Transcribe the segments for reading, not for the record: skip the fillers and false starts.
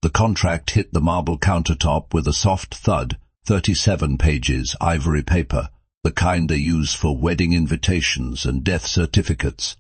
The contract hit the marble countertop with a soft thud, 37 pages, ivory paper, the kind they use for wedding invitations and death certificates.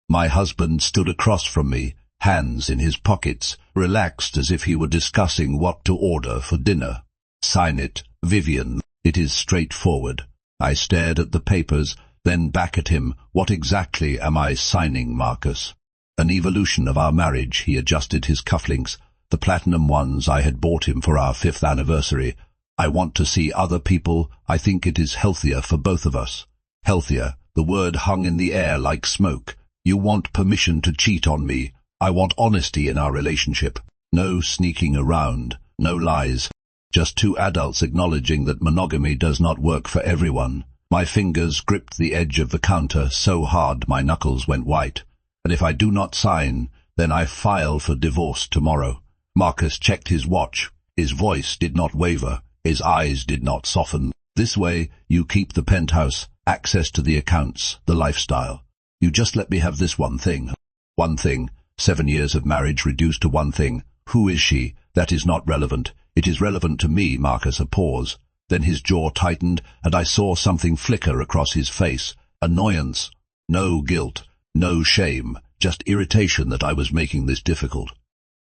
My husband stood across from me, hands in his pockets, relaxed as if he were discussing what to order for dinner. "Sign it, Vivian. It is straightforward." I stared at the papers, then back at him. "What exactly am I signing, Marcus?" "An evolution of our marriage." He adjusted his cufflinks, the platinum ones I had bought him for our 5th anniversary. "I want to see other people. I think it is healthier for both of us." Healthier. The word hung in the air like smoke. "You want permission to cheat on me. I want honesty in our relationship. No sneaking around, no lies. Just two adults acknowledging that monogamy does not work for everyone." My fingers gripped the edge of the counter so hard my knuckles went white. "And if I do not sign, then I file for divorce tomorrow." Marcus checked his watch. His voice did not waver. His eyes did not soften. "This way, you keep the penthouse, access to the accounts, the lifestyle. You just let me have this one thing." One thing. 7 years of marriage reduced to one thing. Who is she? That is not relevant. It is relevant to me. Marcus. A pause. Then his jaw tightened, and I saw something flicker across his face. Annoyance. No guilt. No shame. Just irritation that I was making this difficult.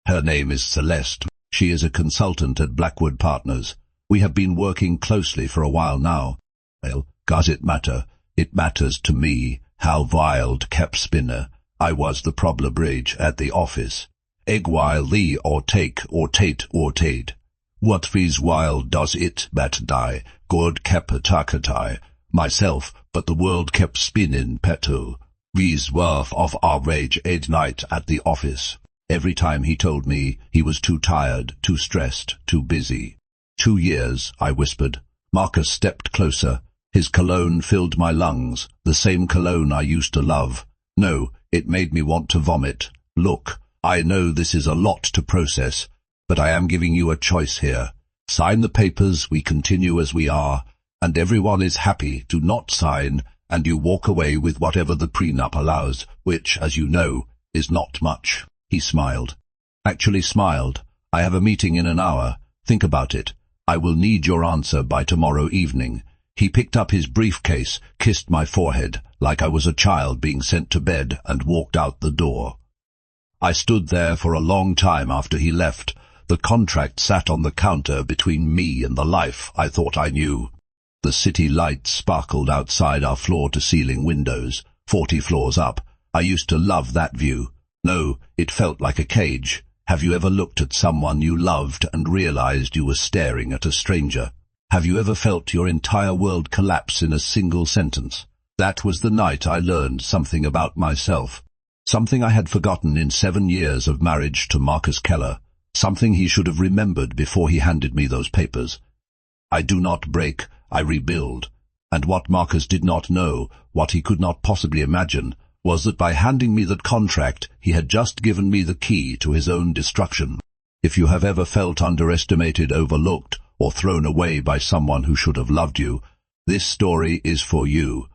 "Her name is Celeste. She is a consultant at Blackwood Partners. We have been working closely for a while now." "Well, does it matter?" "It matters to me." How wild, Cap Spinner. I was the problem bridge at the office. "Egg while thee or take or tate or tate. What these while does it bat die? Good Cap Atakatai. Myself, but the world kept spinning petu. These worth of our rage at night at the office." Every time he told me he was too tired, too stressed, too busy. 2 years, I whispered. Marcus stepped closer. His cologne filled my lungs, the same cologne I used to love. No, it made me want to vomit. "Look, I know this is a lot to process, but I am giving you a choice here. Sign the papers, we continue as we are, and everyone is happy. Do not sign, and you walk away with whatever the prenup allows, which, as you know, is not much." He smiled. Actually smiled. "I have a meeting in an hour. Think about it. I will need your answer by tomorrow evening." He picked up his briefcase, kissed my forehead, like I was a child being sent to bed, and walked out the door. I stood there for a long time after he left. The contract sat on the counter between me and the life I thought I knew. The city lights sparkled outside our floor-to-ceiling windows, 40 floors up. I used to love that view. No, it felt like a cage. Have you ever looked at someone you loved and realized you were staring at a stranger? Have you ever felt your entire world collapse in a single sentence? That was the night I learned something about myself. Something I had forgotten in 7 years of marriage to Marcus Keller. Something he should have remembered before he handed me those papers. I do not break, I rebuild. And what Marcus did not know, what he could not possibly imagine, was that by handing me that contract, he had just given me the key to his own destruction. If you have ever felt underestimated, overlooked, or thrown away by someone who should have loved you, this story is for you.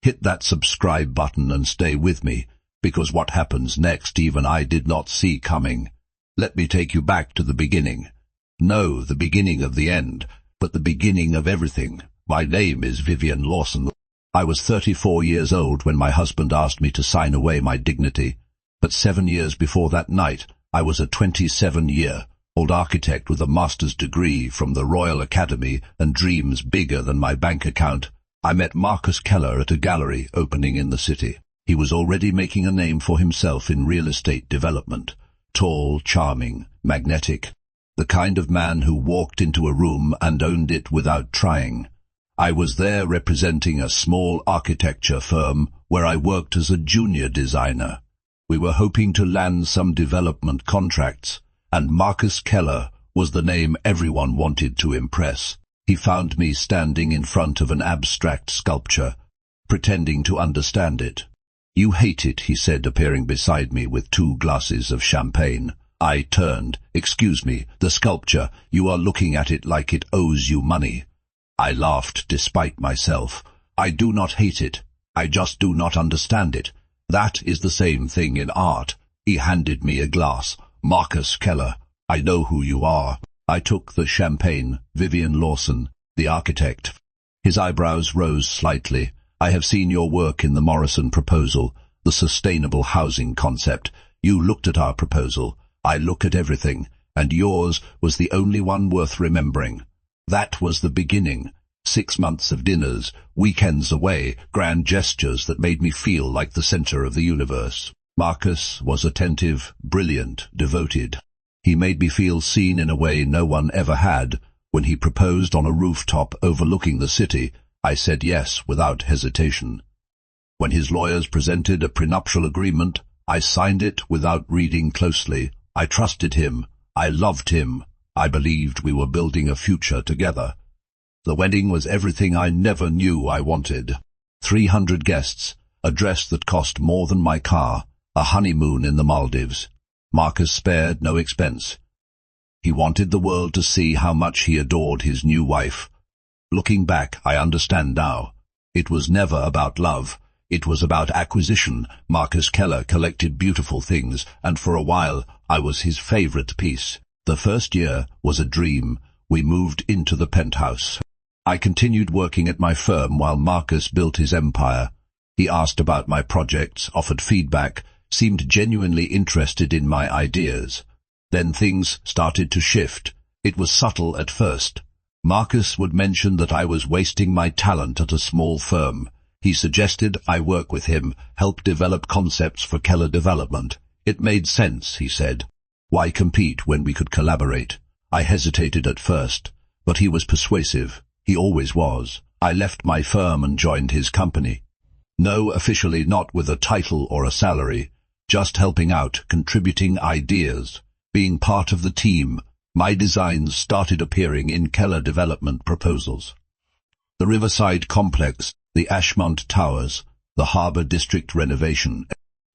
Hit that subscribe button and stay with me, because what happens next even I did not see coming. Let me take you back to the beginning. No, the beginning of the end, but the beginning of everything. My name is Vivian Lawson. I was 34 years old when my husband asked me to sign away my dignity, but 7 years before that night, I was a 27-year-old architect with a master's degree from the Royal Academy and dreams bigger than my bank account. I met Marcus Keller at a gallery opening in the city. He was already making a name for himself in real estate development. Tall, charming, magnetic. The kind of man who walked into a room and owned it without trying. I was there representing a small architecture firm where I worked as a junior designer. We were hoping to land some development contracts, and Marcus Keller was the name everyone wanted to impress. He found me standing in front of an abstract sculpture, pretending to understand it. "You hate it," he said, appearing beside me with 2 glasses of champagne. I turned. "Excuse me, the sculpture. You are looking at it like it owes you money." I laughed despite myself. "I do not hate it. I just do not understand it. That is the same thing in art." He handed me a glass. "Marcus Keller, I know who you are. I took the champagne. Vivian Lawson, the architect. His eyebrows rose slightly. I have seen your work in the Morrison proposal, the sustainable housing concept. You looked at our proposal. I look at everything, and yours was the only one worth remembering. That was the beginning. 6 months of dinners, weekends away, grand gestures that made me feel like the center of the universe. Marcus was attentive, brilliant, devoted. He made me feel seen in a way no one ever had. When he proposed on a rooftop overlooking the city, I said yes without hesitation. When his lawyers presented a prenuptial agreement, I signed it without reading closely. I trusted him. I loved him. I believed we were building a future together. The wedding was everything I never knew I wanted. 300 guests, a dress that cost more than my car, a honeymoon in the Maldives. Marcus spared no expense. He wanted the world to see how much he adored his new wife. Looking back, I understand now. It was never about love. It was about acquisition. Marcus Keller collected beautiful things, and for a while I was his favorite piece. The first year was a dream. We moved into the penthouse. I continued working at my firm while Marcus built his empire. He asked about my projects, offered feedback, seemed genuinely interested in my ideas. Then things started to shift. It was subtle at first. Marcus would mention that I was wasting my talent at a small firm. He suggested I work with him, help develop concepts for Keller development. It made sense, he said. Why compete when we could collaborate? I hesitated at first, but he was persuasive. He always was. I left my firm and joined his company. No, officially not with a title or a salary, just helping out, contributing ideas, being part of the team. My designs started appearing in Keller development proposals. The Riverside Complex, the Ashmont Towers, the Harbor District renovation.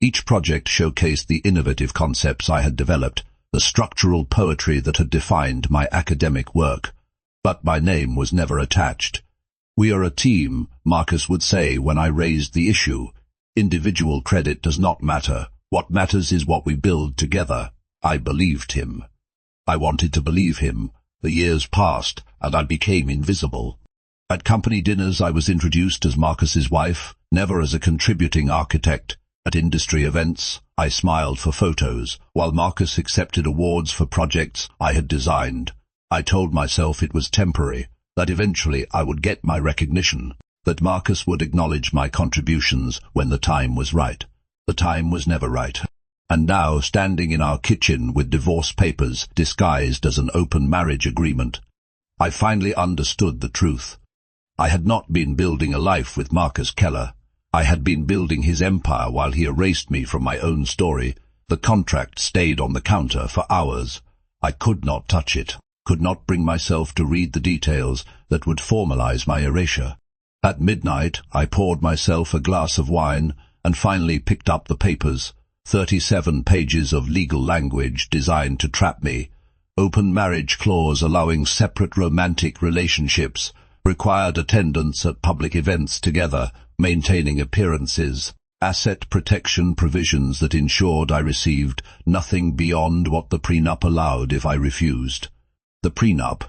Each project showcased the innovative concepts I had developed, the structural poetry that had defined my academic work. But my name was never attached. We are a team, Marcus would say when I raised the issue. Individual credit does not matter. What matters is what we build together. I believed him. I wanted to believe him. The years passed, and I became invisible. At company dinners I was introduced as Marcus's wife, never as a contributing architect. At industry events, I smiled for photos, while Marcus accepted awards for projects I had designed. I told myself it was temporary, that eventually I would get my recognition, that Marcus would acknowledge my contributions when the time was right. The time was never right. And now, standing in our kitchen with divorce papers disguised as an open marriage agreement, I finally understood the truth. I had not been building a life with Marcus Keller. I had been building his empire while he erased me from my own story. The contract stayed on the counter for hours. I could not touch it, could not bring myself to read the details that would formalize my erasure. At midnight, I poured myself a glass of wine and finally picked up the papers. 37 pages of legal language designed to trap me. Open marriage clause allowing separate romantic relationships, required attendance at public events together, maintaining appearances, asset protection provisions that ensured I received nothing beyond what the prenup allowed if I refused. The prenup.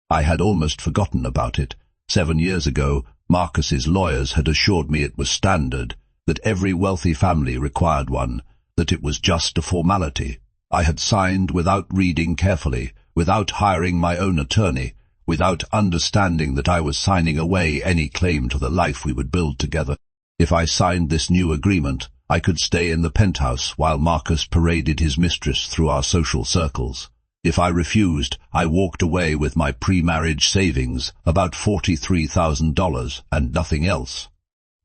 I had almost forgotten about it. 7 years ago, Marcus's lawyers had assured me it was standard, that every wealthy family required one, that it was just a formality. I had signed without reading carefully, without hiring my own attorney, without understanding that I was signing away any claim to the life we would build together. If I signed this new agreement, I could stay in the penthouse while Marcus paraded his mistress through our social circles. If I refused, I walked away with my pre-marriage savings, about $43,000, and nothing else.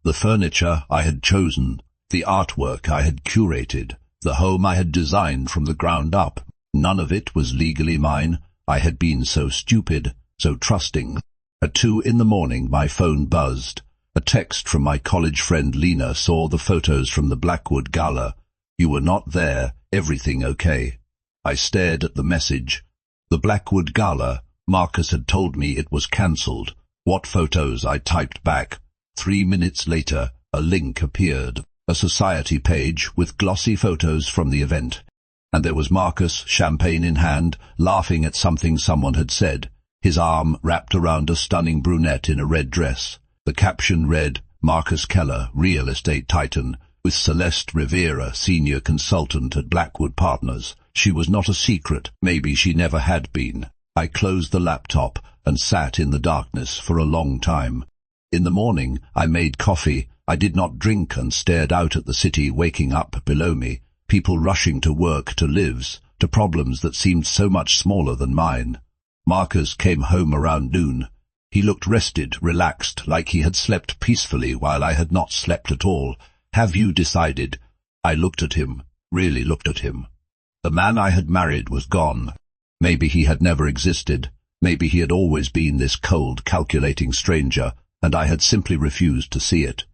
The furniture I had chosen, the artwork I had curated, the home I had designed from the ground up, none of it was legally mine. I had been so stupid, so trusting. At 2 in the morning my phone buzzed. A text from my college friend Lena saw the photos from the Blackwood Gala. You were not there, everything okay. I stared at the message. The Blackwood Gala, Marcus had told me it was cancelled. What photos? I typed back. 3 minutes later, a link appeared. A society page with glossy photos from the event. And there was Marcus, champagne in hand, laughing at something someone had said, his arm wrapped around a stunning brunette in a red dress. The caption read, Marcus Keller, real estate titan, with Celeste Rivera, senior consultant at Blackwood Partners. She was not a secret, maybe she never had been. I closed the laptop and sat in the darkness for a long time. In the morning, I made coffee. I did not drink and stared out at the city waking up below me, people rushing to work, to lives, to problems that seemed so much smaller than mine. Marcus came home around noon. He looked rested, relaxed, like he had slept peacefully while I had not slept at all. Have you decided? I looked at him, really looked at him. The man I had married was gone. Maybe he had never existed. Maybe he had always been this cold, calculating stranger, and I had simply refused to see it.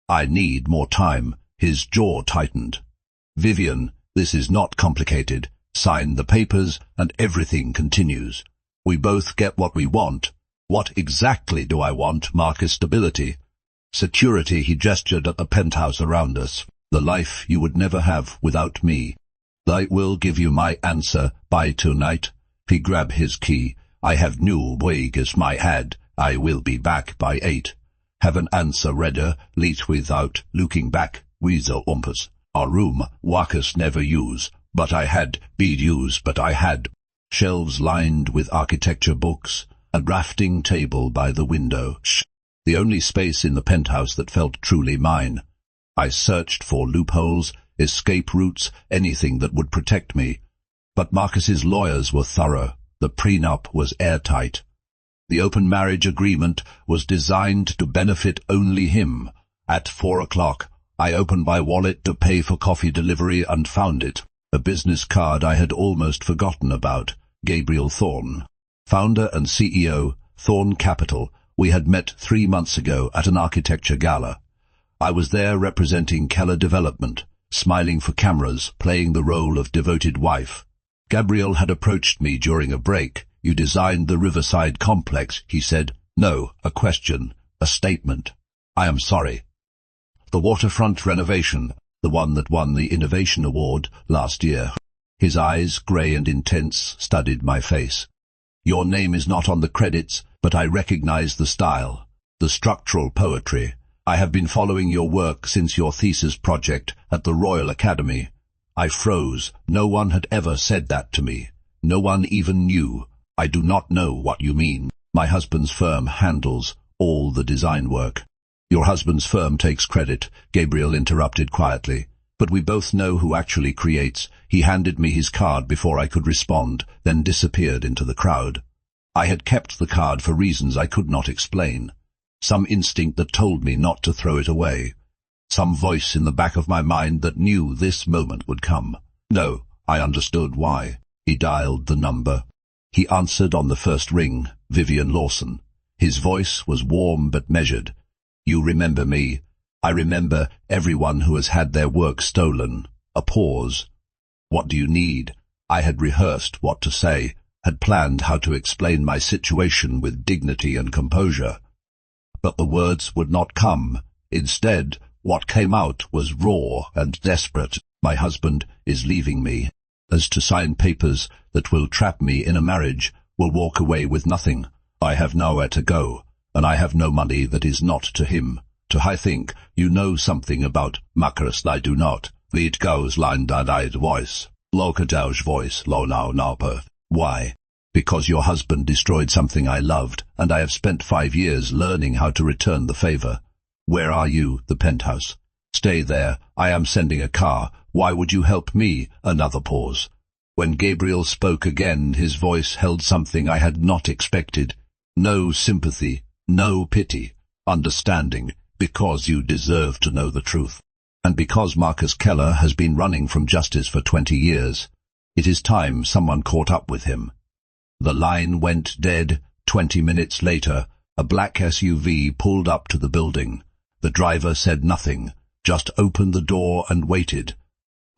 I need more time. His jaw tightened. Vivian, this is not complicated. Sign the papers and everything continues. We both get what we want. What exactly do I want, Marcus? Stability. Security, he gestured at the penthouse around us. The life you would never have without me. I will give you my answer by tonight. He grabbed his key. I have new wages my head. I will be back by 8. Have an answer ready, late without looking back. Weasel umpers. Our room, Marcus never use, but I had, bead use, but I had. Shelves lined with architecture books, a drafting table by the window. The only space in the penthouse that felt truly mine. I searched for loopholes, escape routes, anything that would protect me. But Marcus's lawyers were thorough. The prenup was airtight. The open marriage agreement was designed to benefit only him. At 4 o'clock, I opened my wallet to pay for coffee delivery and found it. A business card I had almost forgotten about. Gabriel Thorne, founder and CEO, Thorne Capital. We had met 3 months ago at an architecture gala. I was there representing Keller Development, smiling for cameras, playing the role of devoted wife. Gabriel had approached me during a break. You designed the Riverside complex, he said. No, a question, a statement. I am sorry. The waterfront renovation, the one that won the Innovation Award last year. His eyes, grey and intense, studied my face. Your name is not on the credits, but I recognize the style, the structural poetry. I have been following your work since your thesis project at the Royal Academy. I froze. No one had ever said that to me. No one even knew. I do not know what you mean. My husband's firm handles all the design work. Your husband's firm takes credit, Gabriel interrupted quietly. But we both know who actually creates. He handed me his card before I could respond, then disappeared into the crowd. I had kept the card for reasons I could not explain. Some instinct that told me not to throw it away. Some voice in the back of my mind that knew this moment would come. No, I understood why. He dialed the number. He answered on the first ring, Vivian Lawson. His voice was warm but measured. You remember me. I remember everyone who has had their work stolen. A pause. What do you need? I had rehearsed what to say, had planned how to explain my situation with dignity and composure. But the words would not come. Instead, what came out was raw and desperate. My husband is leaving me. As to sign papers that will trap me in a marriage, will walk away with nothing. I have nowhere to go, and I have no money that is not to him. I think you know something about Marcus. I do not. It goes line that voice. Locadouge voice, low now perth. Why? Because your husband destroyed something I loved, and I have spent 5 years learning how to return the favor. Where are you? The penthouse. Stay there. I am sending a car. Why would you help me? Another pause. When Gabriel spoke again, his voice held something I had not expected. No sympathy, no pity. Understanding, because you deserve to know the truth. And because Marcus Keller has been running from justice for 20 years. It is time someone caught up with him. The line went dead. 20 minutes later, a black SUV pulled up to the building. The driver said nothing, just opened the door and waited.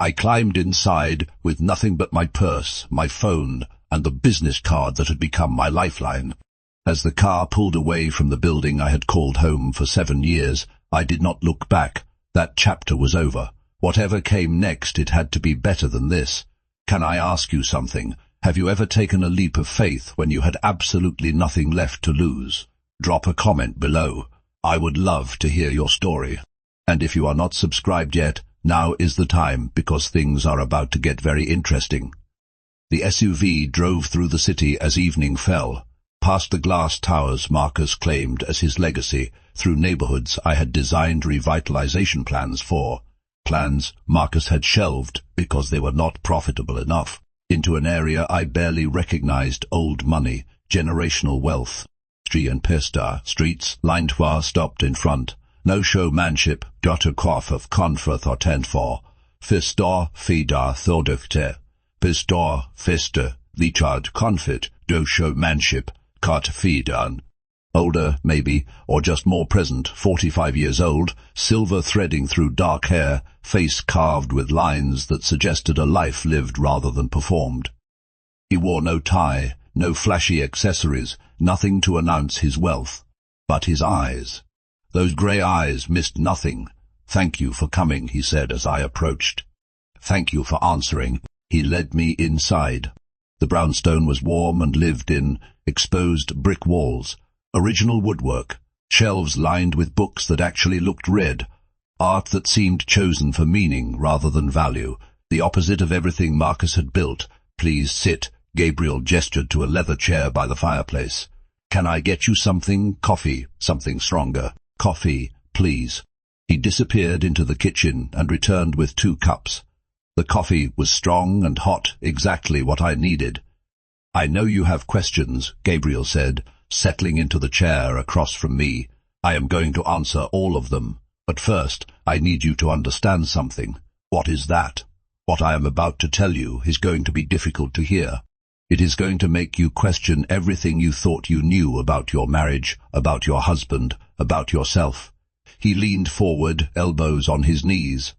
I climbed inside with nothing but my purse, my phone, and the business card that had become my lifeline. As the car pulled away from the building I had called home for 7 years, I did not look back. That chapter was over. Whatever came next, it had to be better than this. Can I ask you something? Have you ever taken a leap of faith when you had absolutely nothing left to lose? Drop a comment below. I would love to hear your story. And if you are not subscribed yet, now is the time, because things are about to get very interesting. The SUV drove through the city as evening fell, past the glass towers Marcus claimed as his legacy, through neighborhoods I had designed revitalization plans for. Plans Marcus had shelved because they were not profitable enough, into an area I barely recognized: old money, generational wealth. And Pista streets, line 3 stopped in front. No showmanship, Dr. Quaff of Confirth or Tentfor. Fistor, Fida, Thordukte. Pistor, Fister, Lichard, Confit, do showmanship, Cart Fidan. Older, maybe, or just more present, 45 years old, silver threading through dark hair, face carved with lines that suggested a life lived rather than performed. He wore no tie, no flashy accessories, nothing to announce his wealth. But his eyes. Those grey eyes missed nothing. "Thank you for coming," he said as I approached. "Thank you for answering." He led me inside. The brownstone was warm and lived in, exposed brick walls, original woodwork, shelves lined with books that actually looked read, art that seemed chosen for meaning rather than value, the opposite of everything Marcus had built. "Please sit." Gabriel gestured to a leather chair by the fireplace. "Can I get you something? Coffee, something stronger." "Coffee, please." He disappeared into the kitchen and returned with 2 cups. The coffee was strong and hot, exactly what I needed. "I know you have questions," Gabriel said, settling into the chair across from me. "I am going to answer all of them. But first, I need you to understand something." "What is that?" "What I am about to tell you is going to be difficult to hear. It is going to make you question everything you thought you knew about your marriage, about your husband, about yourself." He leaned forward, elbows on his knees.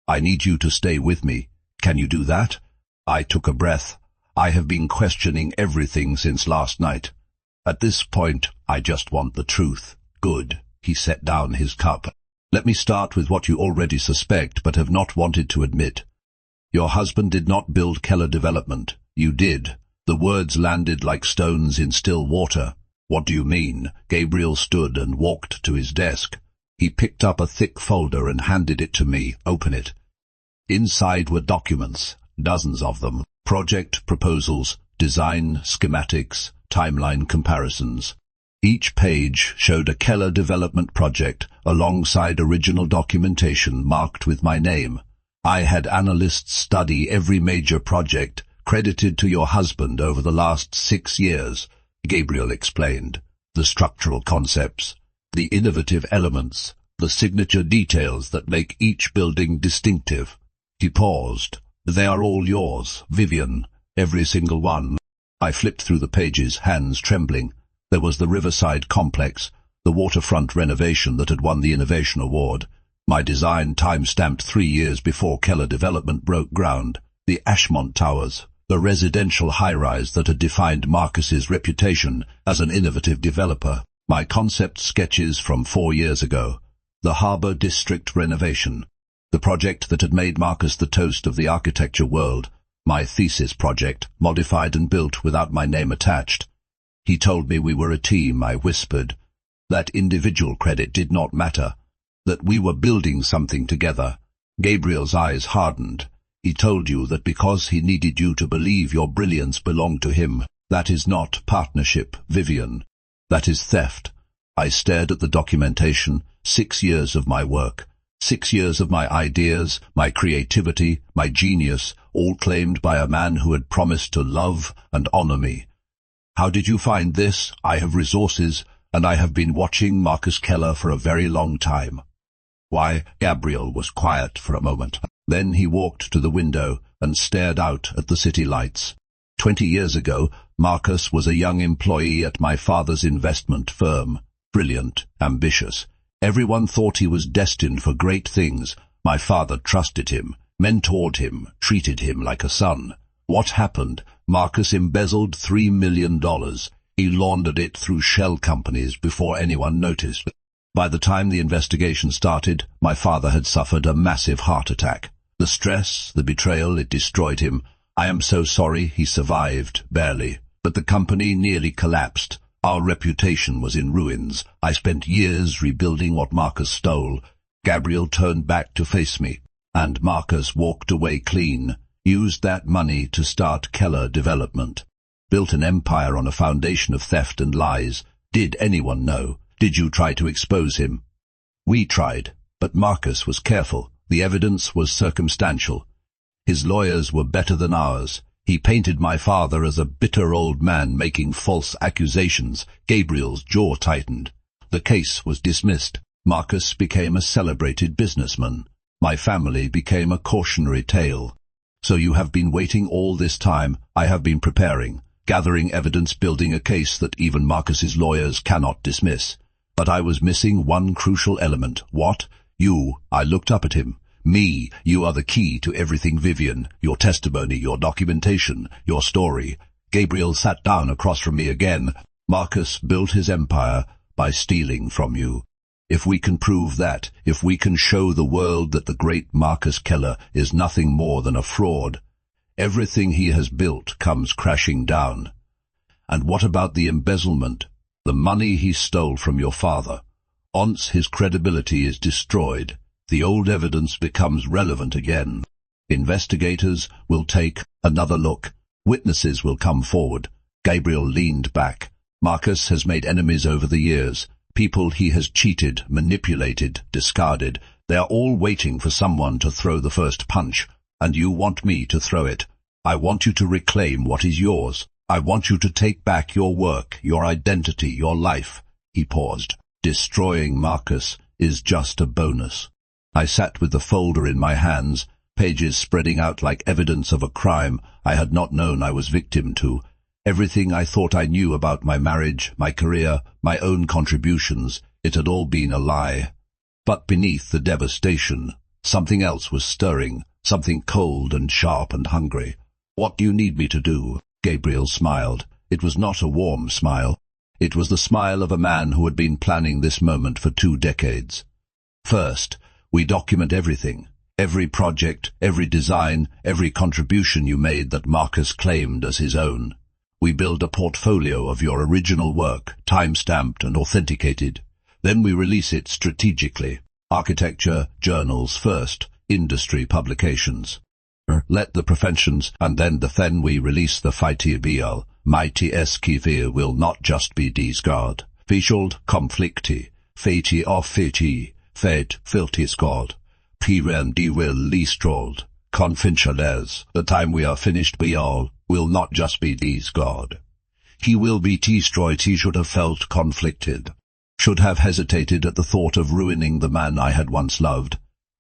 "I need you to stay with me. Can you do that?" I took a breath. I have been questioning everything since last night. At this point, I just want the truth. "Good." He set down his cup. "Let me start with what you already suspect but have not wanted to admit. Your husband did not build Keller Development. You did." The words landed like stones in still water. "What do you mean?" Gabriel stood and walked to his desk. He picked up a thick folder and handed it to me. "Open it." Inside were documents, dozens of them, project proposals, design schematics, timeline comparisons. Each page showed a Keller Development project alongside original documentation marked with my name. I had analysts study every major project credited to your husband over the last 6 years, Gabriel explained. The structural concepts, the innovative elements, the signature details that make each building distinctive. He paused. "They are all yours, Vivian, every single one." I flipped through the pages, hands trembling. There was the Riverside Complex, the waterfront renovation that had won the Innovation Award. My design time-stamped 3 years before Keller Development broke ground. The Ashmont Towers, the residential high-rise that had defined Marcus's reputation as an innovative developer. My concept sketches from 4 years ago. The Harbor District renovation, the project that had made Marcus the toast of the architecture world. My thesis project, modified and built without my name attached. He told me we were a team, I whispered. That individual credit did not matter. That we were building something together. Gabriel's eyes hardened. He told you that because he needed you to believe your brilliance belonged to him. That is not partnership, Vivian. That is theft. I stared at the documentation. 6 years of my work. 6 years of my ideas, my creativity, my genius, all claimed by a man who had promised to love and honor me. "How did you find this?" "I have resources, and I have been watching Marcus Keller for a very long time." "Why?" Gabriel was quiet for a moment. Then he walked to the window and stared out at the city lights. 20 years ago, Marcus was a young employee at my father's investment firm. Brilliant, ambitious. Everyone thought he was destined for great things. My father trusted him, mentored him, treated him like a son. What happened? Marcus embezzled $3 million. He laundered it through shell companies before anyone noticed. By the time the investigation started, my father had suffered a massive heart attack. The stress, the betrayal, it destroyed him. I am so sorry. He survived, barely, but the company nearly collapsed. Our reputation was in ruins. I spent years rebuilding what Marcus stole. Gabriel turned back to face me, and Marcus walked away clean, used that money to start Keller Development. Built an empire on a foundation of theft and lies. Did anyone know? Did you try to expose him? We tried, but Marcus was careful. The evidence was circumstantial. His lawyers were better than ours. He painted my father as a bitter old man making false accusations. Gabriel's jaw tightened. The case was dismissed. Marcus became a celebrated businessman. My family became a cautionary tale. So you have been waiting all this time. I have been preparing, gathering evidence, building a case that even Marcus's lawyers cannot dismiss. But I was missing one crucial element. What? You. I looked up at him. Me. You are the key to everything, Vivian. Your testimony, your documentation, your story. Gabriel sat down across from me again. Marcus built his empire by stealing from you. If we can prove that, if we can show the world that the great Marcus Keller is nothing more than a fraud, everything he has built comes crashing down. And what about the embezzlement? The money he stole from your father? Once his credibility is destroyed, the old evidence becomes relevant again. Investigators will take another look. Witnesses will come forward. Gabriel leaned back. Marcus has made enemies over the years. People he has cheated, manipulated, discarded. They are all waiting for someone to throw the first punch. And you want me to throw it. I want you to reclaim what is yours. I want you to take back your work, your identity, your life. He paused. Destroying Marcus is just a bonus. I sat with the folder in my hands, pages spreading out like evidence of a crime I had not known I was victim to. Everything I thought I knew about my marriage, my career, my own contributions, it had all been a lie. But beneath the devastation, something else was stirring, something cold and sharp and hungry. What do you need me to do? Gabriel smiled. It was not a warm smile. It was the smile of a man who had been planning this moment for 2 decades. First, we document everything, every project, every design, every contribution you made that Marcus claimed as his own. We build a portfolio of your original work, time-stamped and authenticated. Then we release it strategically. Architecture, journals first, industry publications. Let the professions, and then we release the fitibial. Mighty eskivir will not just be discard. Fischeld conflicti, fati of fati. Fate, filthy scored. P.R.M.D. will leastrolled. Confidentiales. The time we are finished be all, will not just be discard. He will be destroyed. He should have felt conflicted. Should have hesitated at the thought of ruining the man I had once loved.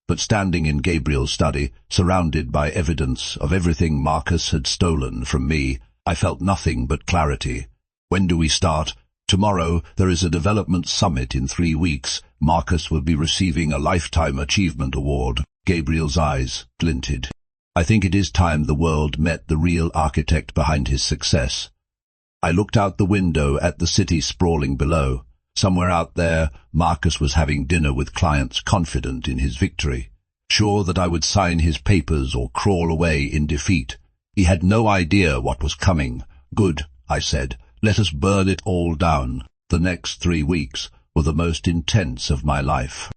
But standing in Gabriel's study, surrounded by evidence of everything Marcus had stolen from me, I felt nothing but clarity. When do we start? Tomorrow there is a development summit in 3 weeks. Marcus will be receiving a Lifetime Achievement Award. Gabriel's eyes glinted. I think it is time the world met the real architect behind his success. I looked out the window at the city sprawling below. Somewhere out there, Marcus was having dinner with clients, confident in his victory, sure that I would sign his papers or crawl away in defeat. He had no idea what was coming. Good, I said. Let us burn it all down. The next 3 weeks were the most intense of my life.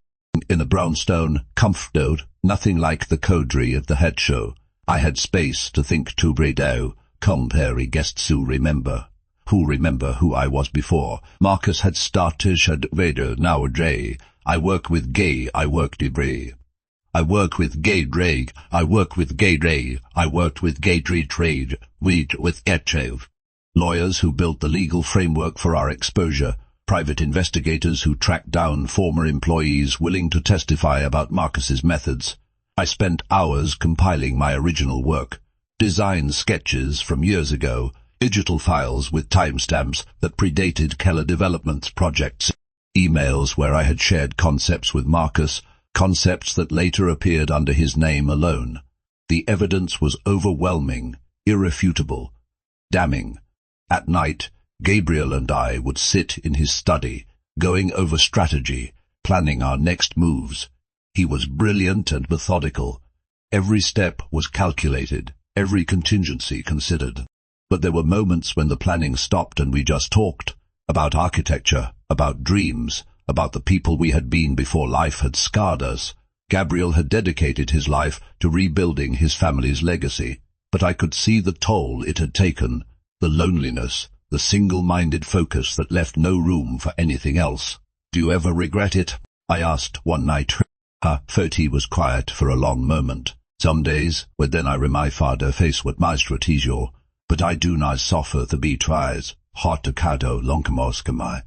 In a brownstone, comforted, nothing like the coterie of the head show. I had space to think to bredo, compare guests who remember who I was before. Marcus had started Vader nowadays. I work with gay, I work debris. I work with gay drag, I work with gay ray, I worked with gay trade, weed with etchave. Lawyers who built the legal framework for our exposure, private investigators who tracked down former employees willing to testify about Marcus's methods. I spent hours compiling my original work, design sketches from years ago, digital files with timestamps that predated Keller Development's projects, emails where I had shared concepts with Marcus, concepts that later appeared under his name alone. The evidence was overwhelming, irrefutable, damning. At night, Gabriel and I would sit in his study, going over strategy, planning our next moves. He was brilliant and methodical. Every step was calculated, every contingency considered. But there were moments when the planning stopped and we just talked, about architecture, about dreams, about the people we had been before life had scarred us. Gabriel had dedicated his life to rebuilding his family's legacy, but I could see the toll it had taken, the loneliness, the single-minded focus that left no room for anything else. "Do you ever regret it?" I asked one night. Her Foti was quiet for a long moment. "Some days, but then I remind father face what my strategio, but I do not suffer the betries, hot to cado lonkamoskamai."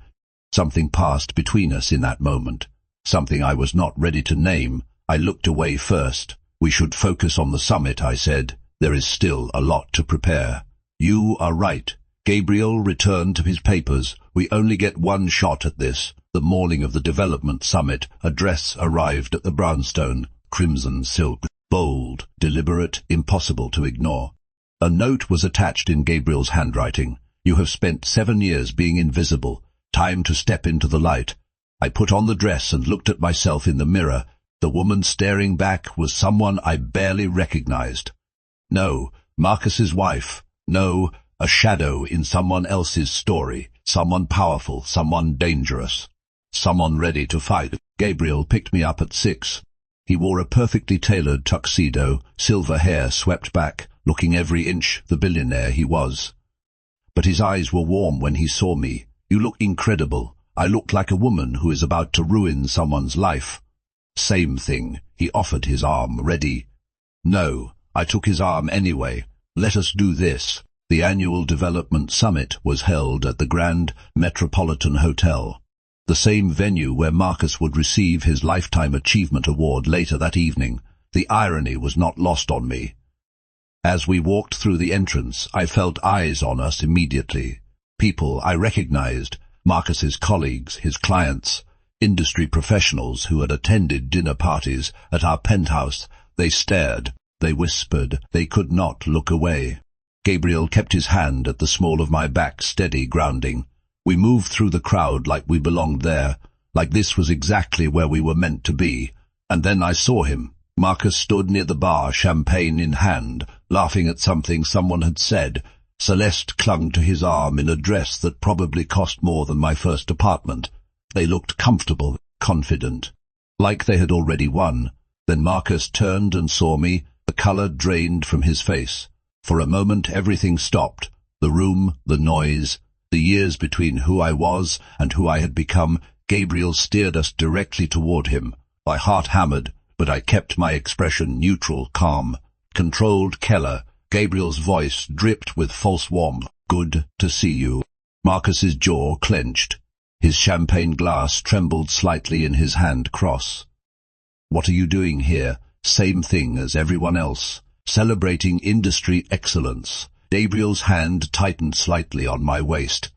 Something passed between us in that moment, something I was not ready to name. I looked away first. "We should focus on the summit," I said. "There is still a lot to prepare." "You are right." Gabriel returned to his papers. "We only get one shot at this." The morning of the development summit, a dress arrived at the brownstone, crimson silk, bold, deliberate, impossible to ignore. A note was attached in Gabriel's handwriting. "You have spent 7 years being invisible. Time to step into the light." I put on the dress and looked at myself in the mirror. The woman staring back was someone I barely recognized. No, Marcus's wife. No, a shadow in someone else's story. Someone powerful, someone dangerous. Someone ready to fight. Gabriel picked me up at 6. He wore a perfectly tailored tuxedo, silver hair swept back, looking every inch the billionaire he was. But his eyes were warm when he saw me. "You look incredible." I looked like a woman who is about to ruin someone's life. "Same thing." He offered his arm, ready. No, I took his arm anyway. "Let us do this." The annual development summit was held at the Grand Metropolitan Hotel, the same venue where Marcus would receive his Lifetime Achievement Award later that evening. The irony was not lost on me. As we walked through the entrance, I felt eyes on us immediately. People I recognized, Marcus's colleagues, his clients, industry professionals who had attended dinner parties at our penthouse. They stared, they whispered, they could not look away. Gabriel kept his hand at the small of my back, steady, grounding. We moved through the crowd like we belonged there, like this was exactly where we were meant to be. And then I saw him. Marcus stood near the bar, champagne in hand, laughing at something someone had said. Celeste clung to his arm in a dress that probably cost more than my first apartment. They looked comfortable, confident, like they had already won. Then Marcus turned and saw me. The color drained from his face. For a moment everything stopped. The room, the noise, the years between who I was and who I had become. Gabriel steered us directly toward him. My heart hammered, but I kept my expression neutral, calm. Controlled. "Keller." Gabriel's voice dripped with false warmth. "Good to see you." Marcus's jaw clenched. His champagne glass trembled slightly in his hand cross. "What are you doing here?" "Same thing as everyone else. Celebrating industry excellence." Gabriel's hand tightened slightly on my waist.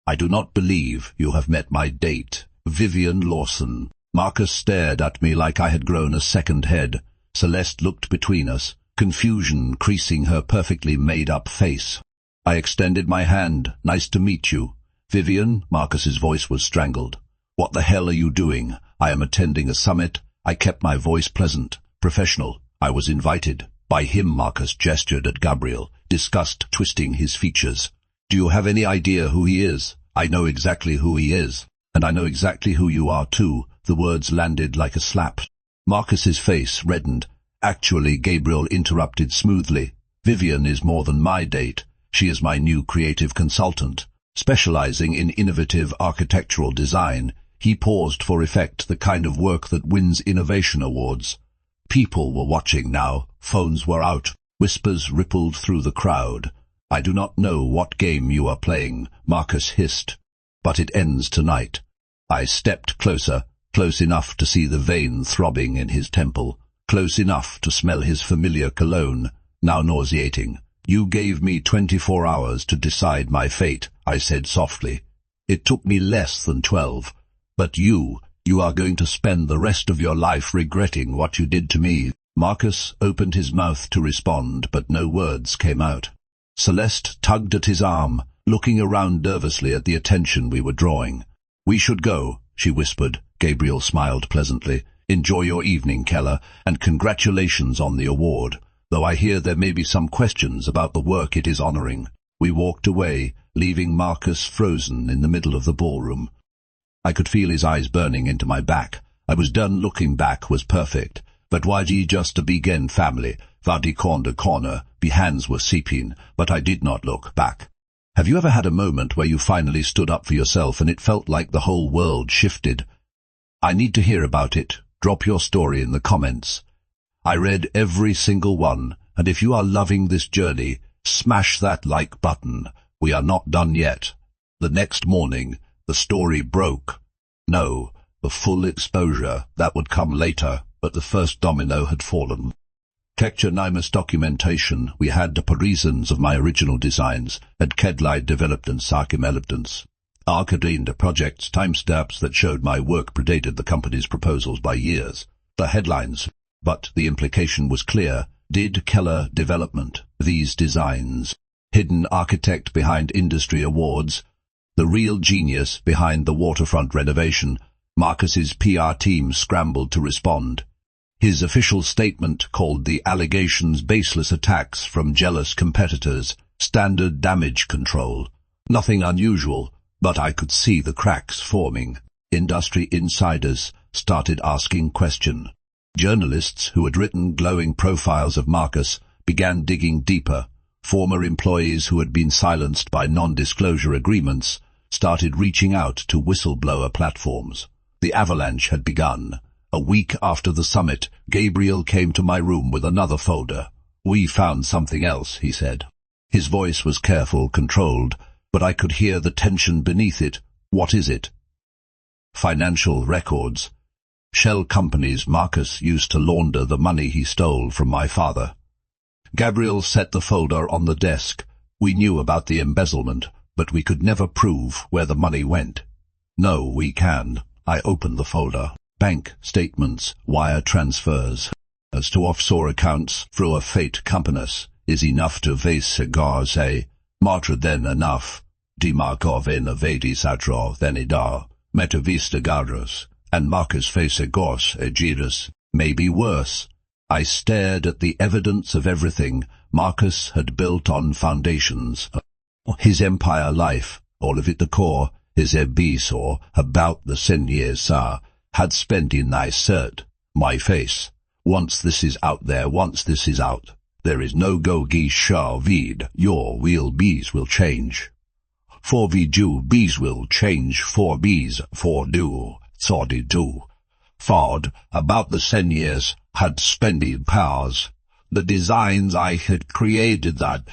"I do not believe you have met my date, Vivian Lawson." Marcus stared at me like I had grown a second head. Celeste looked between us, confusion creasing her perfectly made-up face. I extended my hand. "Nice to meet you." "Vivian?" Marcus's voice was strangled. "What the hell are you doing?" "I am attending a summit." I kept my voice pleasant, professional. "I was invited." "By him." Marcus gestured at Gabriel, disgust twisting his features. "Do you have any idea who he is?" "I know exactly who he is. And I know exactly who you are too." The words landed like a slap. Marcus's face reddened. "Actually," Gabriel interrupted smoothly, "Vivian is more than my date. She is my new creative consultant, specializing in innovative architectural design." He paused for effect, the kind of work that wins innovation awards. People were watching now. Phones were out. Whispers rippled through the crowd. "I do not know what game you are playing," Marcus hissed, "but it ends tonight." I stepped closer, close enough to see the vein throbbing in his temple, close enough to smell his familiar cologne, now nauseating. "You gave me 24 hours to decide my fate," I said softly. "It took me less than 12. But you are going to spend the rest of your life regretting what you did to me." Marcus opened his mouth to respond, but no words came out. Celeste tugged at his arm, looking around nervously at the attention we were drawing. "We should go," she whispered. Gabriel smiled pleasantly. "Enjoy your evening, Keller, and congratulations on the award." though I hear there may be some questions about the work it is honoring. We walked away, leaving Marcus frozen in the middle of the ballroom. I could feel his eyes burning into my back. I was done. Looking back was perfect. But why ye just to begin family? Vadi corner, the hands were seeping, but I did not look back. Have you ever had a moment where you finally stood up for yourself and it felt like the whole world shifted? I need to hear about it. Drop your story in the comments. I read every single one, and if you are loving this journey, smash that like button. We are not done yet. The next morning, the story broke. No, the full exposure, that would come later, but the first domino had fallen. Texture-nimus documentation, we had the Parisans of my original designs, had Kedlide developed and Sarkimeliptons. Arcadine the project's timestamps that showed my work predated the company's proposals by years. The headlines, but the implication was clear. Did Keller development these designs? Hidden architect behind industry awards, the real genius behind the waterfront renovation. Marcus's PR team scrambled to respond. His official statement called the allegations baseless attacks from jealous competitors, standard damage control. Nothing unusual, but I could see the cracks forming. Industry insiders started asking questions. Journalists who had written glowing profiles of Marcus began digging deeper. Former employees who had been silenced by non-disclosure agreements started reaching out to whistleblower platforms. The avalanche had begun. A week after the summit, Gabriel came to my room with another folder. "We found something else," he said. His voice was careful, controlled, but I could hear the tension beneath it. "What is it?" "Financial records. Shell companies Marcus used to launder the money he stole from my father." Gabriel set the folder on the desk. "We knew about the embezzlement, but we could never prove where the money went." "No, we can." I opened the folder. Bank statements, wire transfers. As to offshore accounts through a fate companies, is enough to vase cigars a martra then enough. Dimarkov in a vedi satro venidar, metavista gadros, and Marcus face gos egiras, maybe worse. I stared at the evidence of everything Marcus had built on foundations. His empire life, all of it the core, his ebis or about the 10 years had spent in thy cert, my face. Once this is out there, once this is out, there is no go ge shah vid, your wheel bees will change. For we do, bees will change, for bees, for do, sordy do. Ford, about the 10 years, had spended powers. The designs I had created that,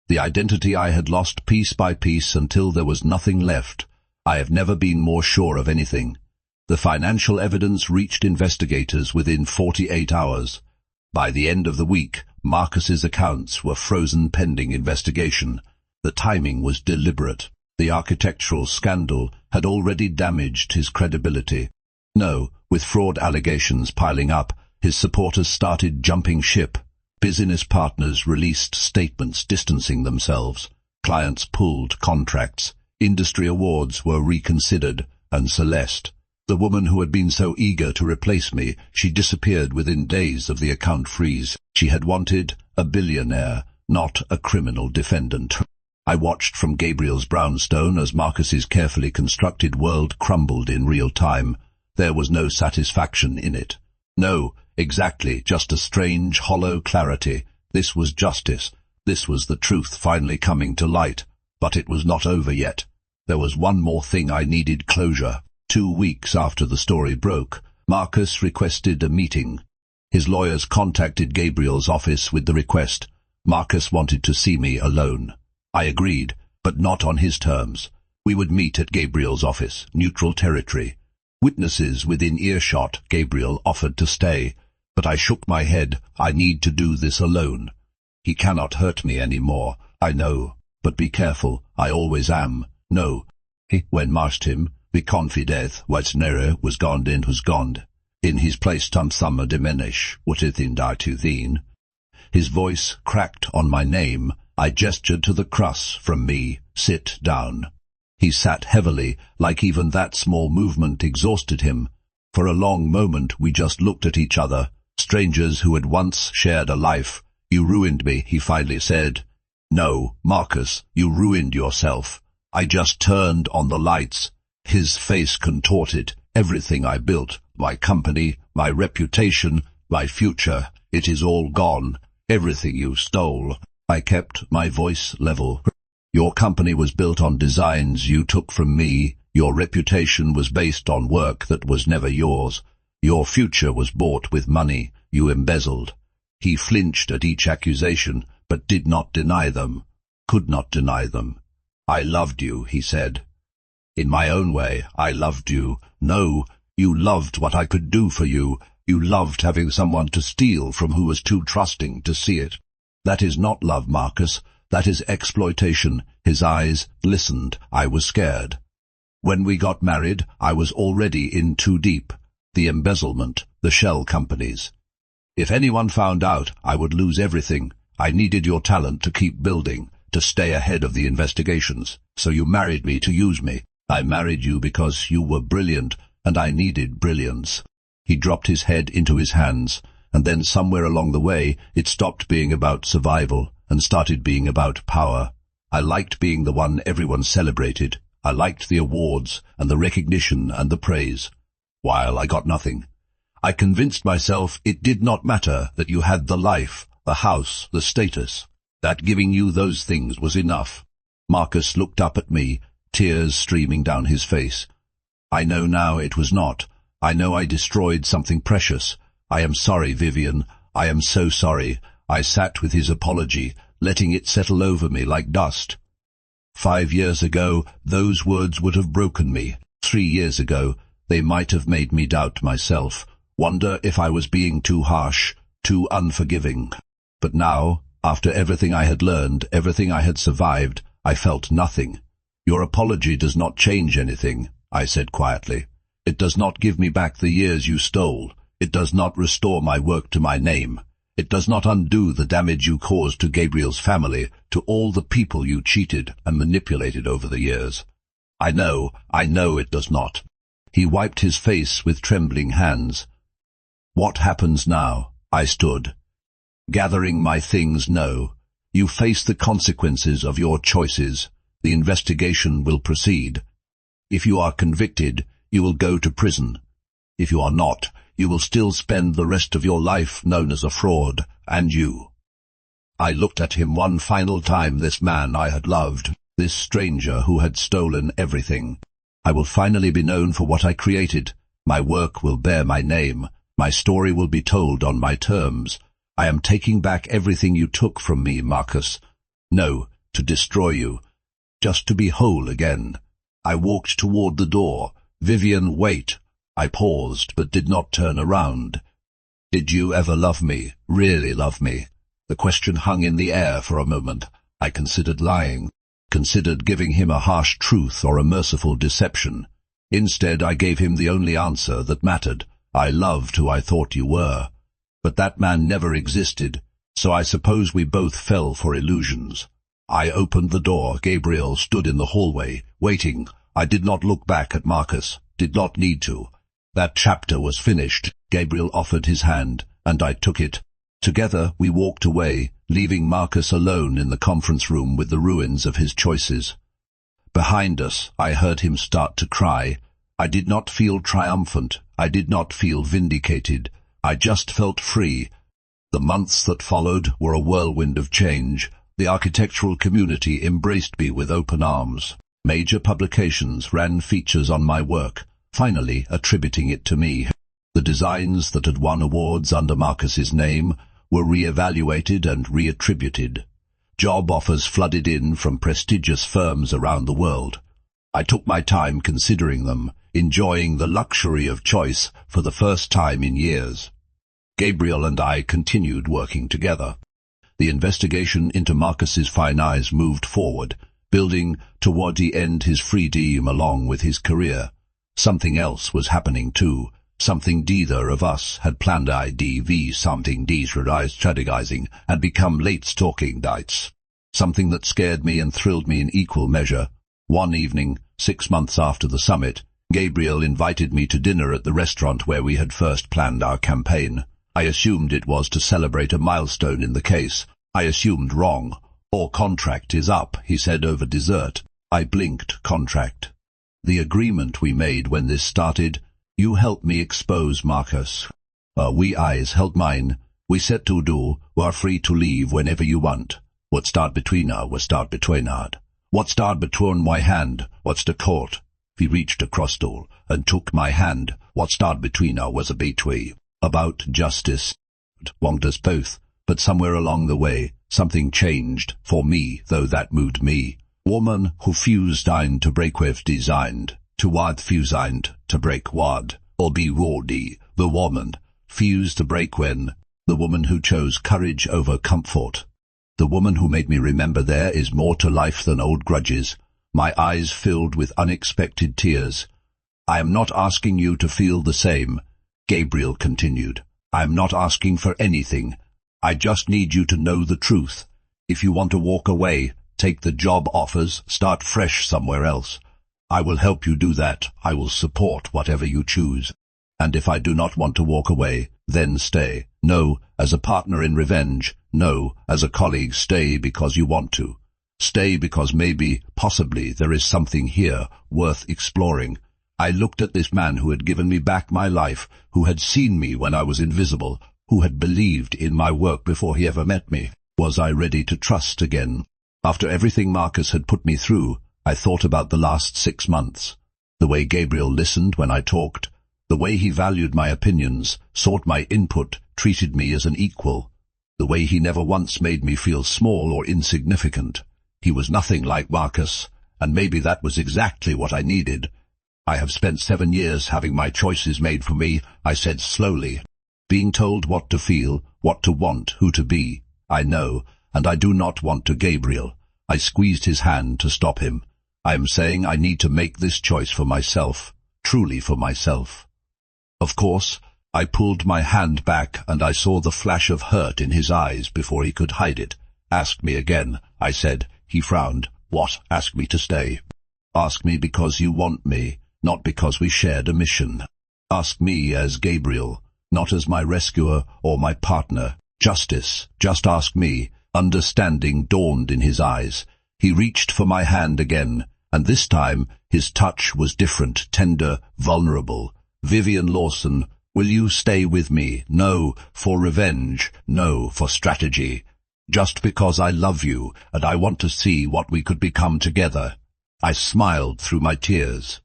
the identity I had lost piece by piece until there was nothing left. I have never been more sure of anything. The financial evidence reached investigators within 48 hours. By the end of the week, Marcus's accounts were frozen pending investigation. The timing was deliberate. The architectural scandal had already damaged his credibility. No, with fraud allegations piling up, his supporters started jumping ship. Business partners released statements distancing themselves. Clients pulled contracts. Industry awards were reconsidered, and Celeste, the woman who had been so eager to replace me, she disappeared within days of the account freeze. She had wanted a billionaire, not a criminal defendant. I watched from Gabriel's brownstone as Marcus's carefully constructed world crumbled in real time. There was no satisfaction in it. No, exactly, just a strange, hollow clarity. This was justice. This was the truth finally coming to light. But it was not over yet. There was one more thing I needed closure. 2 weeks after the story broke, Marcus requested a meeting. His lawyers contacted Gabriel's office with the request. Marcus wanted to see me alone. I agreed, but not on his terms. We would meet at Gabriel's office, neutral territory. Witnesses within earshot, Gabriel offered to stay, but I shook my head. I need to do this alone. He cannot hurt me any more, I know, but be careful, I always am. No, when masked him, the confideth what's nearer was gone and was gone. In his place summer diminish, what it in die to theen. His voice cracked on my name. I gestured to the cross from me, sit down. He sat heavily, like even that small movement exhausted him. For a long moment we just looked at each other, strangers who had once shared a life, You ruined me, he finally said. No, Marcus, you ruined yourself. I just turned on the lights. His face contorted. Everything I built, my company, my reputation, my future, it is all gone. Everything you stole. I kept my voice level. Your company was built on designs you took from me. Your reputation was based on work that was never yours. Your future was bought with money you embezzled. He flinched at each accusation, but did not deny them, could not deny them. I loved you, he said. In my own way, I loved you. No, you loved what I could do for you. You loved having someone to steal from who was too trusting to see it. That is not love, Marcus. That is exploitation. His eyes glistened. I was scared. When we got married, I was already in too deep. The embezzlement, the shell companies. If anyone found out, I would lose everything. I needed your talent to keep building, to stay ahead of the investigations. So you married me to use me. I married you because you were brilliant, and I needed brilliance. He dropped his head into his hands, and then somewhere along the way, it stopped being about survival and started being about power. I liked being the one everyone celebrated. I liked the awards and the recognition and the praise, while I got nothing. I convinced myself it did not matter that you had the life, the house, the status, that giving you those things was enough. Marcus looked up at me, tears streaming down his face. I know now it was not. I know I destroyed something precious. I am sorry, Vivian. I am so sorry. I sat with his apology, letting it settle over me like dust. 5 years ago, those words would have broken me. 3 years ago, they might have made me doubt myself, wonder if I was being too harsh, too unforgiving. But now, after everything I had learned, everything I had survived, I felt nothing. Your apology does not change anything, I said quietly. It does not give me back the years you stole. It does not restore my work to my name. It does not undo the damage you caused to Gabriel's family, to all the people you cheated and manipulated over the years. I know it does not. He wiped his face with trembling hands. What happens now? I stood. Gathering my things, no. You face the consequences of your choices. The investigation will proceed. If you are convicted, you will go to prison. If you are not, you will still spend the rest of your life known as a fraud, and you. I looked at him one final time, this man I had loved, this stranger who had stolen everything. I will finally be known for what I created. My work will bear my name. My story will be told on my terms. I am taking back everything you took from me, Marcus. No, to destroy you. Just to be whole again. I walked toward the door. Vivian, wait. I paused, but did not turn around. Did you ever love me, really love me? The question hung in the air for a moment. I considered lying, considered giving him a harsh truth or a merciful deception. Instead, I gave him the only answer that mattered. I loved who I thought you were. But that man never existed, so I suppose we both fell for illusions. I opened the door. Gabriel stood in the hallway, waiting. I did not look back at Marcus, did not need to. That chapter was finished. Gabriel offered his hand, and I took it. Together we walked away, leaving Marcus alone in the conference room with the ruins of his choices. Behind us, I heard him start to cry. I did not feel triumphant. I did not feel vindicated. I just felt free. The months that followed were a whirlwind of change. The architectural community embraced me with open arms. Major publications ran features on my work, finally attributing it to me. The designs that had won awards under Marcus's name were re-evaluated and reattributed. Job offers flooded in from prestigious firms around the world. I took my time considering them, enjoying the luxury of choice for the first time in years. Gabriel and I continued working together. The investigation into Marcus's fine eyes moved forward, building toward the end his freedom along with his career. Something else was happening too. Something neither of us had planned. IDV something strategizing had become late stalking dates. Something that scared me and thrilled me in equal measure. One evening, 6 months after the summit, Gabriel invited me to dinner at the restaurant where we had first planned our campaign. I assumed it was to celebrate a milestone in the case. I assumed wrong. "Our contract is up," he said over dessert. I blinked. Contract. The agreement we made when this started. You helped me expose Marcus. We eyes held mine. We said to do, we are free to leave whenever you want. What start between us was start between us. What start between my hand, what's the court? He reached across all and took my hand. What start between us was a betway. About justice. Wronged us both, but somewhere along the way, something changed, for me, though that moved me. Woman who fused ein to break we've designed, to wad fusigned, to break wad, or be wardy, the woman, fused to break when, the woman who chose courage over comfort. The woman who made me remember there is more to life than old grudges. My eyes filled with unexpected tears. I am not asking you to feel the same, Gabriel continued. I am not asking for anything. I just need you to know the truth. If you want to walk away, take the job offers, start fresh somewhere else. I will help you do that. I will support whatever you choose. And if I do not want to walk away, then stay. No, as a partner in revenge. No, as a colleague, stay because you want to. Stay because maybe, possibly, there is something here worth exploring. I looked at this man who had given me back my life, who had seen me when I was invisible, who had believed in my work before he ever met me. Was I ready to trust again? After everything Marcus had put me through, I thought about the last 6 months. The way Gabriel listened when I talked, the way he valued my opinions, sought my input, treated me as an equal, the way he never once made me feel small or insignificant. He was nothing like Marcus, and maybe that was exactly what I needed. I have spent 7 years having my choices made for me, I said slowly. Being told what to feel, what to want, who to be. I know, and I do not want to Gabriel. I squeezed his hand to stop him. I am saying I need to make this choice for myself, truly for myself. Of course, I pulled my hand back and I saw the flash of hurt in his eyes before he could hide it. Ask me again, I said. He frowned. What? Ask me to stay. Ask me because you want me, not because we shared a mission. Ask me as Gabriel, not as my rescuer or my partner. Justice, just ask me. Understanding dawned in his eyes. He reached for my hand again, and this time his touch was different, tender, vulnerable. Vivian Lawson, will you stay with me? No, for revenge. No, for strategy. Just because I love you, and I want to see what we could become together. I smiled through my tears.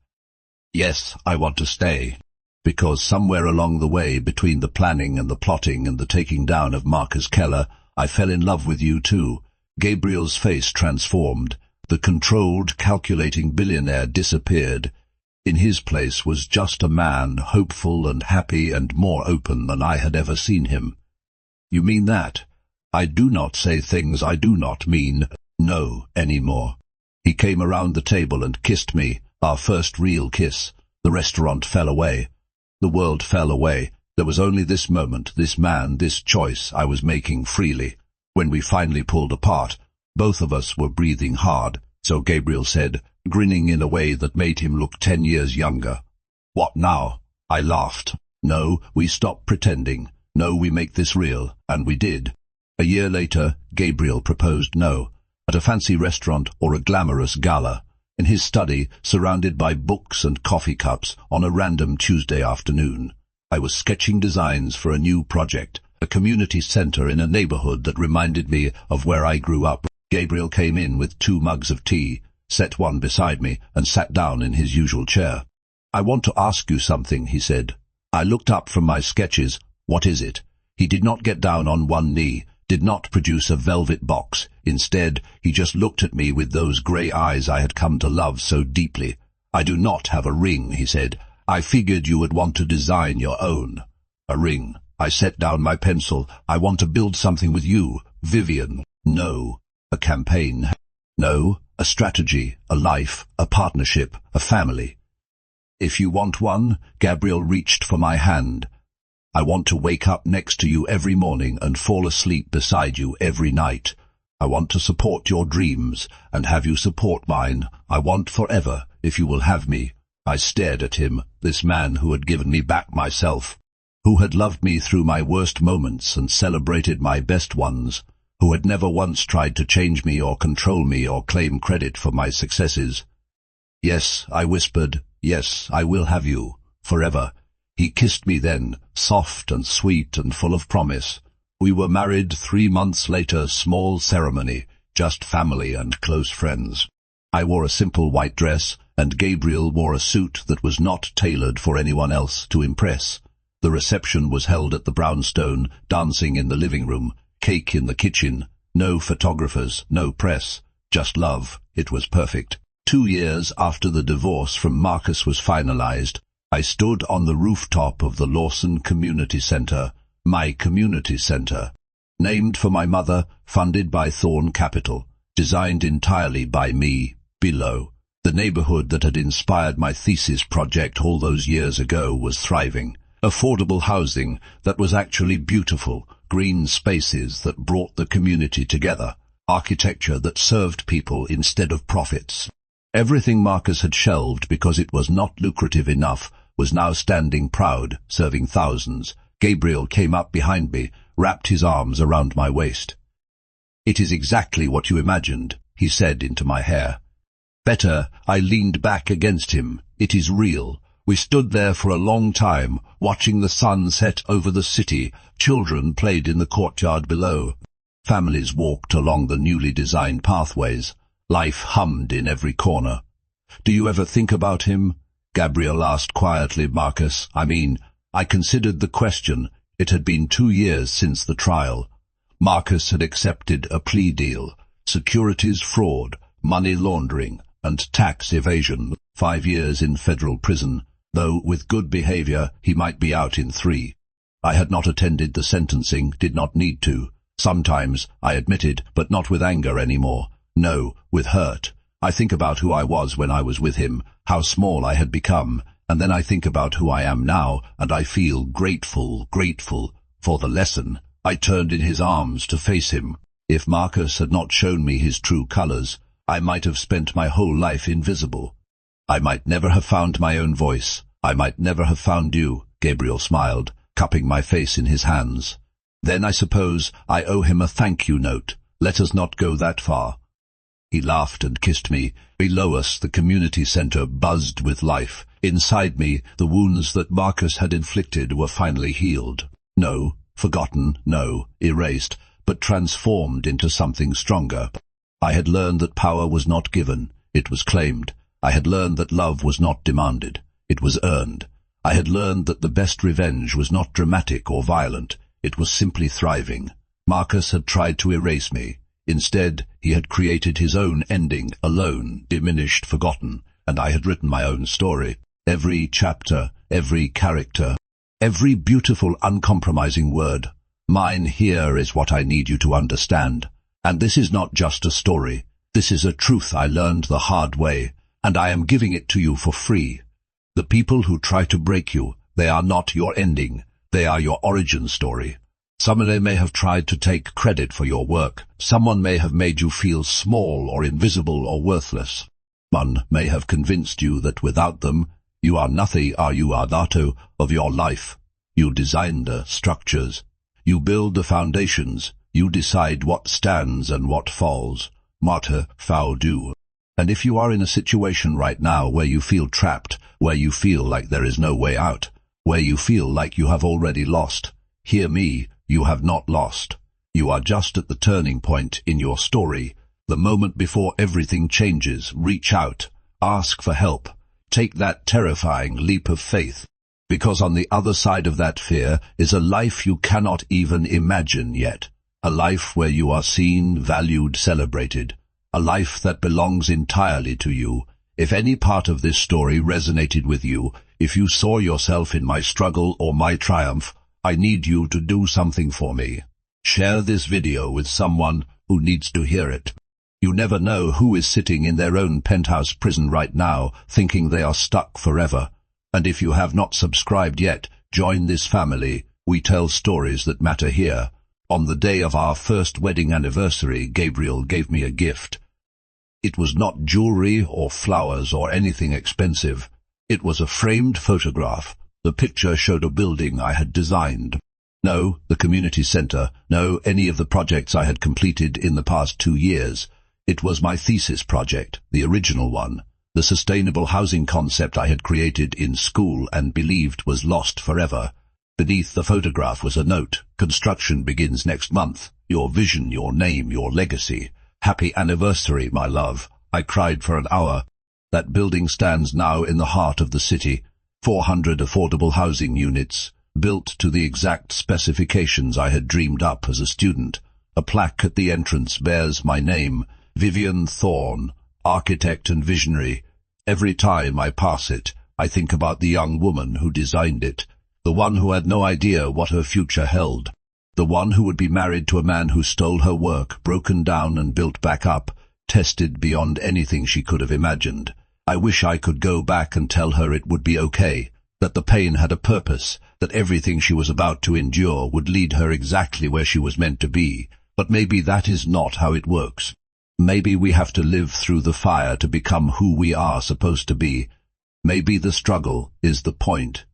Yes, I want to stay. Because somewhere along the way, between the planning and the plotting and the taking down of Marcus Keller, I fell in love with you too. Gabriel's face transformed. The controlled, calculating billionaire disappeared. In his place was just a man, hopeful and happy and more open than I had ever seen him. You mean that? I do not say things I do not mean, no, anymore. He came around the table and kissed me, our first real kiss. The restaurant fell away. The world fell away. There was only this moment, this man, this choice I was making freely. When we finally pulled apart, both of us were breathing hard, so Gabriel said, grinning in a way that made him look 10 years younger. What now? I laughed. No, we stopped pretending. No, we make this real. And we did. A year later, Gabriel proposed no, at a fancy restaurant or a glamorous gala, in his study, surrounded by books and coffee cups, on a random Tuesday afternoon. I was sketching designs for a new project, a community center in a neighborhood that reminded me of where I grew up. Gabriel came in with 2 mugs of tea, set one beside me, and sat down in his usual chair. I want to ask you something, he said. I looked up from my sketches. What is it? He did not get down on one knee, did not produce a velvet box. Instead, he just looked at me with those grey eyes I had come to love so deeply. I do not have a ring, he said. I figured you would want to design your own. A ring. I set down my pencil. I want to build something with you, Vivian. No. A campaign. No. A strategy, a life, a partnership, a family. If you want one, Gabriel reached for my hand. I want to wake up next to you every morning and fall asleep beside you every night. I want to support your dreams and have you support mine. I want forever, if you will have me. I stared at him, this man who had given me back myself. who had loved me through my worst moments and celebrated my best ones, who had never once tried to change me or control me or claim credit for my successes. "Yes," I whispered, "yes, I will have you, forever." He kissed me then, soft and sweet and full of promise. We were married 3 months later, small ceremony, just family and close friends. I wore a simple white dress, and Gabriel wore a suit that was not tailored for anyone else to impress. The reception was held at the brownstone, dancing in the living room, cake in the kitchen, no photographers, no press, just love. It was perfect. 2 years after the divorce from Marcus was finalized, I stood on the rooftop of the Lawson Community Center, my community center, named for my mother, funded by Thorn Capital, designed entirely by me, below. The neighborhood that had inspired my thesis project all those years ago was thriving. Affordable housing that was actually beautiful, green spaces that brought the community together, architecture that served people instead of profits. Everything Marcus had shelved because it was not lucrative enough was now standing proud, serving thousands. Gabriel came up behind me, wrapped his arms around my waist. "It is exactly what you imagined," he said into my hair. "Better." I leaned back against him. "It is real." We stood there for a long time, watching the sun set over the city. Children played in the courtyard below. Families walked along the newly designed pathways. Life hummed in every corner. "Do you ever think about him?" Gabriel asked quietly. "Marcus, I considered the question. It had been 2 years since the trial. Marcus had accepted a plea deal, securities fraud, money laundering, and tax evasion, 5 years in federal prison, though with good behavior he might be out in 3. I had not attended the sentencing, did not need to. Sometimes, I admitted, but not with anger anymore. No, with hurt. I think about who I was when I was with him, how small I had become, and then I think about who I am now, and I feel grateful for the lesson. I turned in his arms to face him. If Marcus had not shown me his true colors, I might have spent my whole life invisible. I might never have found my own voice. I might never have found you. Gabriel smiled, cupping my face in his hands. Then I suppose I owe him a thank you note. Let us not go that far. He laughed and kissed me. Below us, the community center buzzed with life. Inside me, the wounds that Marcus had inflicted were finally healed. No, forgotten, no, erased, but transformed into something stronger. I had learned that power was not given, it was claimed. I had learned that love was not demanded, it was earned. I had learned that the best revenge was not dramatic or violent, it was simply thriving. Marcus had tried to erase me. Instead, he had created his own ending, alone, diminished, forgotten, and I had written my own story. Every chapter, every character, every beautiful, uncompromising word. Mine here is what I need you to understand. And this is not just a story. This is a truth I learned the hard way, and I am giving it to you for free. The people who try to break you, they are not your ending. They are your origin story. Someone may have tried to take credit for your work. Someone may have made you feel small or invisible or worthless. One may have convinced you that without them, you are nothing, you are dato of your life. You design the structures. You build the foundations. You decide what stands and what falls. Mater faudu. And if you are in a situation right now where you feel trapped, where you feel like there is no way out, where you feel like you have already lost, hear me, you have not lost. You are just at the turning point in your story, the moment before everything changes. Reach out, ask for help, take that terrifying leap of faith, because on the other side of that fear is a life you cannot even imagine yet, a life where you are seen, valued, celebrated, a life that belongs entirely to you. If any part of this story resonated with you, if you saw yourself in my struggle or my triumph, I need you to do something for me. Share this video with someone who needs to hear it. You never know who is sitting in their own penthouse prison right now, thinking they are stuck forever. And if you have not subscribed yet, join this family. We tell stories that matter here. On the day of our first wedding anniversary, Gabriel gave me a gift. It was not jewelry or flowers or anything expensive. It was a framed photograph, The picture showed a building I had designed. No, the community center, no, any of the projects I had completed in the past 2 years. It was my thesis project, the original one, the sustainable housing concept I had created in school and believed was lost forever. Beneath the photograph was a note: construction begins next month. Your vision, your name, your legacy. Happy anniversary, my love. I cried for an hour. That building stands now in the heart of the city. 400 affordable housing units, built to the exact specifications I had dreamed up as a student. A plaque at the entrance bears my name, Vivian Thorne, architect and visionary. Every time I pass it, I think about the young woman who designed it, the one who had no idea what her future held, the one who would be married to a man who stole her work, broken down and built back up, tested beyond anything she could have imagined. I wish I could go back and tell her it would be okay, that the pain had a purpose, that everything she was about to endure would lead her exactly where she was meant to be. But maybe that is not how it works. Maybe we have to live through the fire to become who we are supposed to be. Maybe the struggle is the point.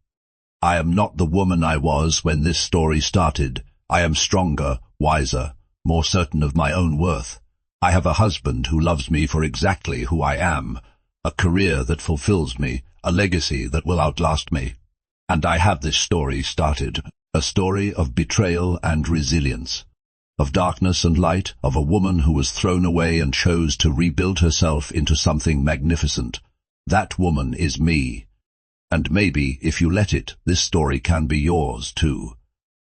I am not the woman I was when this story started. I am stronger, wiser, more certain of my own worth. I have a husband who loves me for exactly who I am, a career that fulfills me, a legacy that will outlast me. And I have this story started, a story of betrayal and resilience, of darkness and light, of a woman who was thrown away and chose to rebuild herself into something magnificent. That woman is me. And maybe, if you let it, this story can be yours too.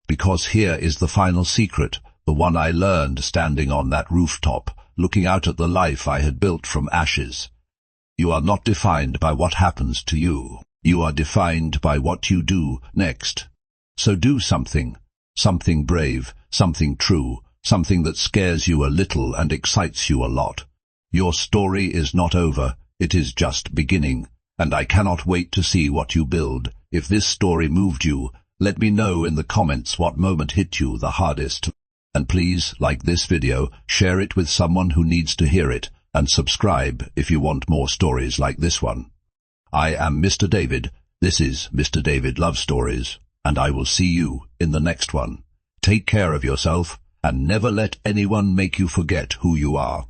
Because here is the final secret, the one I learned standing on that rooftop, looking out at the life I had built from ashes. You are not defined by what happens to you. You are defined by what you do next. So do something brave, something true, something that scares you a little and excites you a lot. Your story is not over, it is just beginning, and I cannot wait to see what you build. If this story moved you, let me know in the comments what moment hit you the hardest. And please, like this video, share it with someone who needs to hear it, and subscribe if you want more stories like this one. I am Mr. David. This is Mr. David Love Stories, and I will see you in the next one. Take care of yourself, and never let anyone make you forget who you are.